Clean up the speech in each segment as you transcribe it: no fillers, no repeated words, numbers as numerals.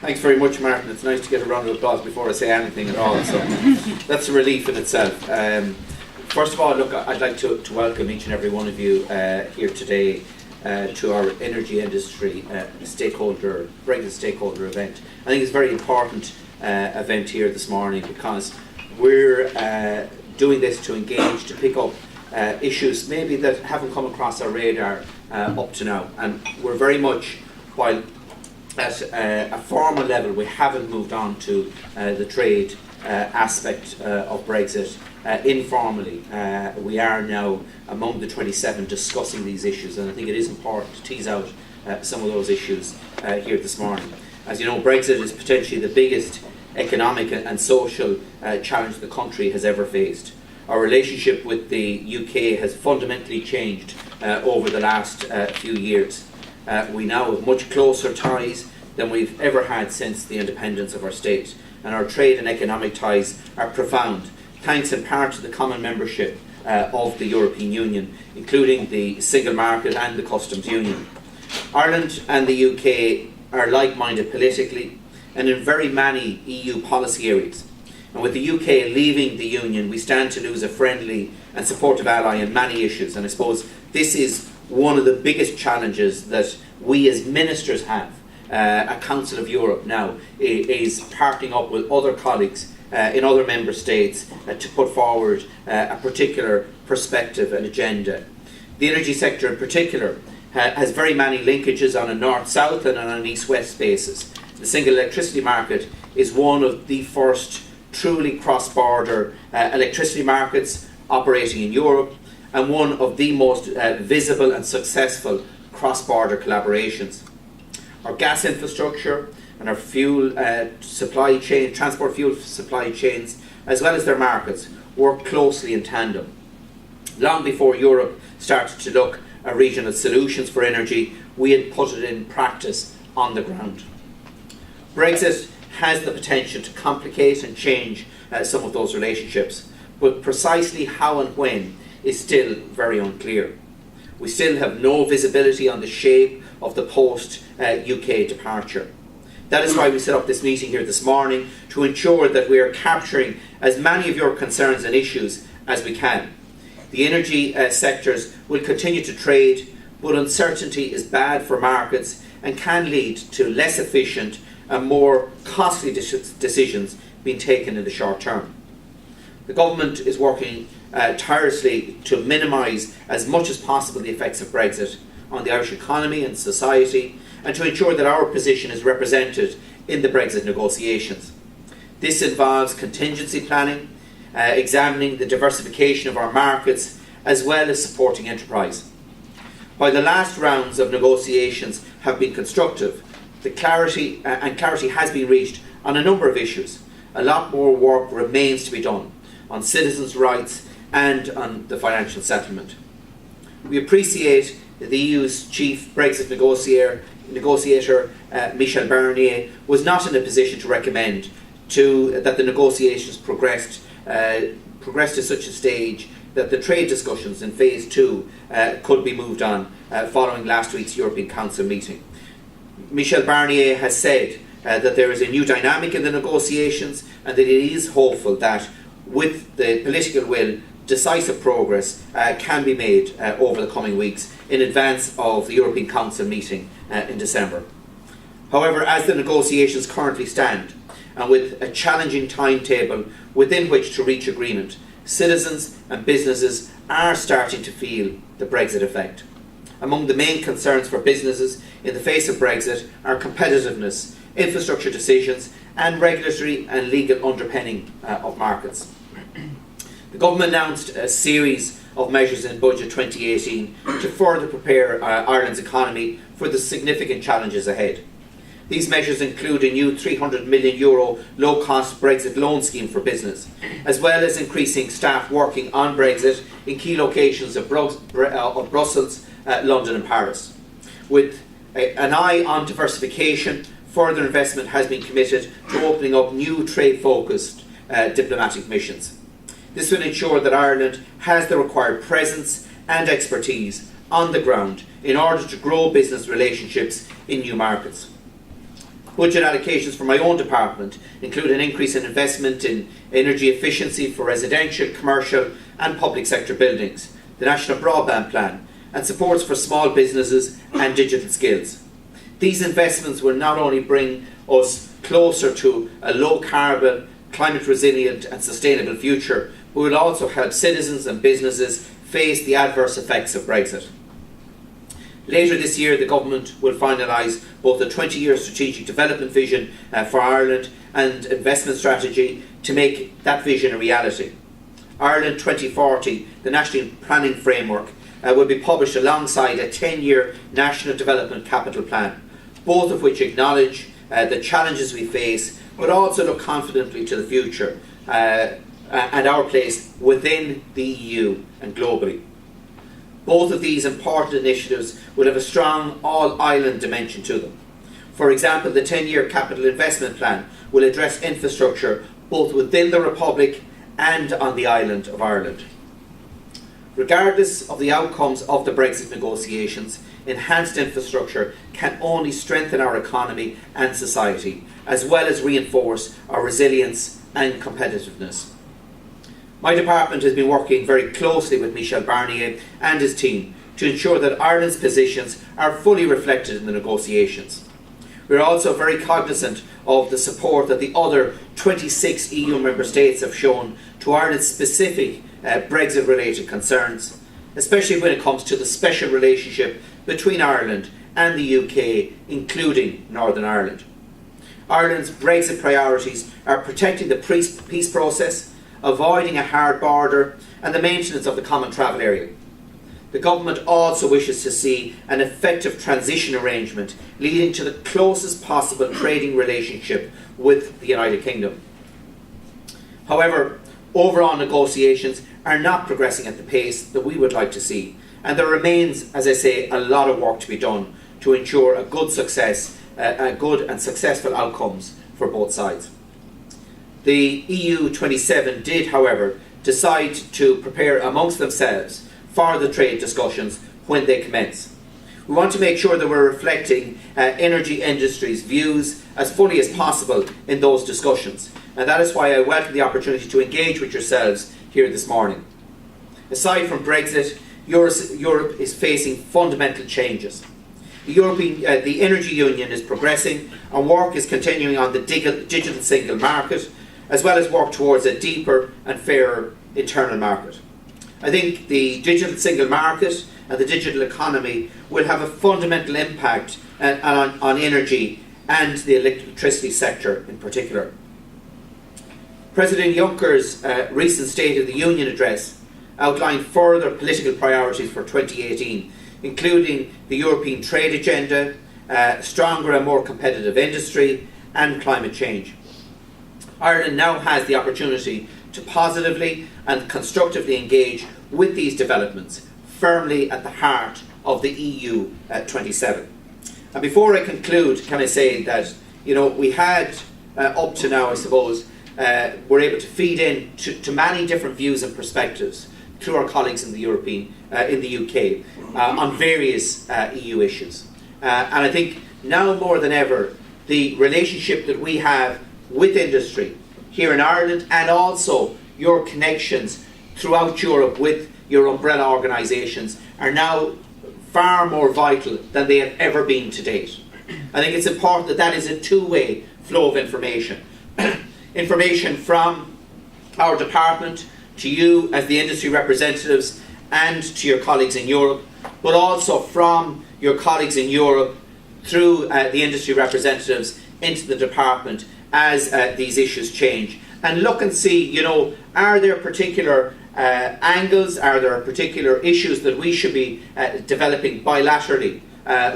Thanks very much, Martin. It's nice to get a round of applause before I say anything at all, so that's a relief in itself. First of all, look, I'd like to welcome each and every one of you here today to our energy industry Brexit stakeholder event. I think it's a very important event here this morning because we're doing this to engage, to pick up issues maybe that haven't come across our radar up to now. And we're very much, while at a formal level we haven't moved on to the trade aspect of Brexit, informally we are now among the 27 discussing these issues, and I think it is important to tease out some of those issues here this morning. As you know, Brexit is potentially the biggest economic and social challenge the country has ever faced. Our relationship with the UK has fundamentally changed over the last few years. We now have much closer ties than we've ever had since the independence of our state, and our trade and economic ties are profound, thanks in part to the common membership of the European Union, including the single market and the customs union. Ireland and the UK are like-minded politically and in very many EU policy areas. And with the UK leaving the Union, we stand to lose a friendly and supportive ally in many issues. And I suppose this is one of the biggest challenges that we as ministers have at Council of Europe now, is partnering up with other colleagues in other member states to put forward a particular perspective and agenda. The energy sector in particular has very many linkages on a north-south and on an east-west basis. The single electricity market is one of the first truly cross-border electricity markets operating in Europe, and one of the most visible and successful cross-border collaborations. Our gas infrastructure and our fuel supply chain, transport fuel supply chains, as well as their markets, work closely in tandem. Long before Europe started to look at regional solutions for energy, we had put it in practice on the ground. Brexit has the potential to complicate and change some of those relationships, but precisely how and when is still very unclear. We still have no visibility on the shape of the post-UK departure. That is why we set up this meeting here this morning, to ensure that we are capturing as many of your concerns and issues as we can. The energy sectors will continue to trade, but uncertainty is bad for markets and can lead to less efficient and more costly decisions being taken in the short term. The government is working tirelessly to minimise as much as possible the effects of Brexit on the Irish economy and society, and to ensure that our position is represented in the Brexit negotiations. This involves contingency planning, examining the diversification of our markets, as well as supporting enterprise. While the last rounds of negotiations have been constructive, the clarity has been reached on a number of issues. A lot more work remains to be done on citizens' rights and on the financial settlement. We appreciate the EU's chief Brexit negotiator Michel Barnier was not in a position to recommend that the negotiations progressed to such a stage that the trade discussions in phase 2 could be moved on following last week's European Council meeting. Michel Barnier has said that there is a new dynamic in the negotiations, and that it is hopeful that with the political will, decisive progress can be made over the coming weeks in advance of the European Council meeting in December. However, as the negotiations currently stand, and with a challenging timetable within which to reach agreement, citizens and businesses are starting to feel the Brexit effect. Among the main concerns for businesses in the face of Brexit are competitiveness, infrastructure decisions, and regulatory and legal underpinning of markets. The government announced a series of measures in Budget 2018 to further prepare Ireland's economy for the significant challenges ahead. These measures include a new €300 million low-cost Brexit loan scheme for business, as well as increasing staff working on Brexit in key locations of Brussels, London and Paris. With an eye on diversification, further investment has been committed to opening up new trade-focused diplomatic missions. This will ensure that Ireland has the required presence and expertise on the ground in order to grow business relationships in new markets. Budget allocations for my own department include an increase in investment in energy efficiency for residential, commercial and public sector buildings, the National Broadband Plan, and supports for small businesses and digital skills. These investments will not only bring us closer to a low carbon, climate resilient and sustainable future, but will also help citizens and businesses face the adverse effects of Brexit. Later this year, the Government will finalise both a 20-year strategic development vision for Ireland and investment strategy to make that vision a reality. Ireland 2040, the National Planning Framework, will be published alongside a 10-year National Development Capital Plan, both of which acknowledge the challenges we face, but also look confidently to the future and our place within the EU and globally. Both of these important initiatives will have a strong all-island dimension to them. For example, the 10-year Capital Investment Plan will address infrastructure both within the Republic and on the island of Ireland. Regardless of the outcomes of the Brexit negotiations, enhanced infrastructure can only strengthen our economy and society, as well as reinforce our resilience and competitiveness. My department has been working very closely with Michel Barnier and his team to ensure that Ireland's positions are fully reflected in the negotiations. We are also very cognizant of the support that the other 26 EU member states have shown to Ireland's specific Brexit-related concerns, especially when it comes to the special relationship between Ireland and the UK, including Northern Ireland. Ireland's Brexit priorities are protecting the peace process, avoiding a hard border and the maintenance of the common travel area. The Government also wishes to see an effective transition arrangement leading to the closest possible trading relationship with the United Kingdom. However, overall negotiations are not progressing at the pace that we would like to see, and there remains, as I say, a lot of work to be done to ensure a good and successful outcomes for both sides. The EU 27 did, however, decide to prepare amongst themselves for the trade discussions when they commence. We want to make sure that we're reflecting energy industry's views as fully as possible in those discussions, and that is why I welcome the opportunity to engage with yourselves here this morning. Aside from Brexit, Europe is facing fundamental changes. The Energy Union is progressing and work is continuing on the digital single market, as well as work towards a deeper and fairer internal market. I think the digital single market and the digital economy will have a fundamental impact on energy and the electricity sector in particular. President Juncker's recent State of the Union address outlined further political priorities for 2018, including the European trade agenda, stronger and more competitive industry, and climate change. Ireland now has the opportunity to positively and constructively engage with these developments, firmly at the heart of the EU 27. And before I conclude, can I say that we had up to now, I suppose, we're able to feed in to many different views and perspectives through our colleagues in the UK on various EU issues. And I think now more than ever, the relationship that we have with industry here in Ireland, and also your connections throughout Europe with your umbrella organisations, are now far more vital than they have ever been to date. I think it's important that that is a two-way flow of information. Information from our department to you as the industry representatives and to your colleagues in Europe, but also from your colleagues in Europe through the industry representatives into the department as these issues change. And look and see, are there particular angles, are there particular issues that we should be developing bilaterally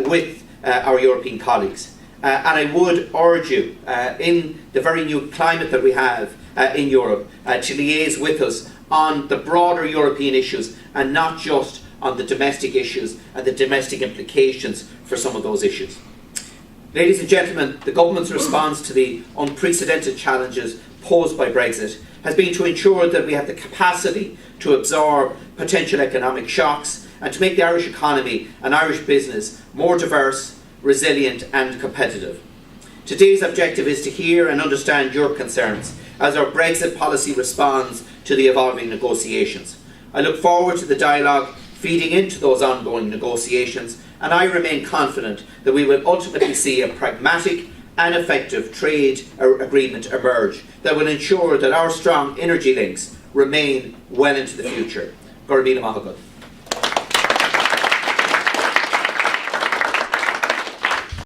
with our European colleagues. And I would urge you, in the very new climate that we have in Europe, to liaise with us on the broader European issues and not just on the domestic issues and the domestic implications for some of those issues. Ladies and gentlemen, the Government's response to the unprecedented challenges posed by Brexit has been to ensure that we have the capacity to absorb potential economic shocks and to make the Irish economy and Irish business more diverse, resilient and competitive. Today's objective is to hear and understand your concerns as our Brexit policy responds to the evolving negotiations. I look forward to the dialogue feeding into those ongoing negotiations, and I remain confident that we will ultimately see a pragmatic and effective trade agreement emerge that will ensure that our strong energy links remain well into the future. Gorabina Mahagod.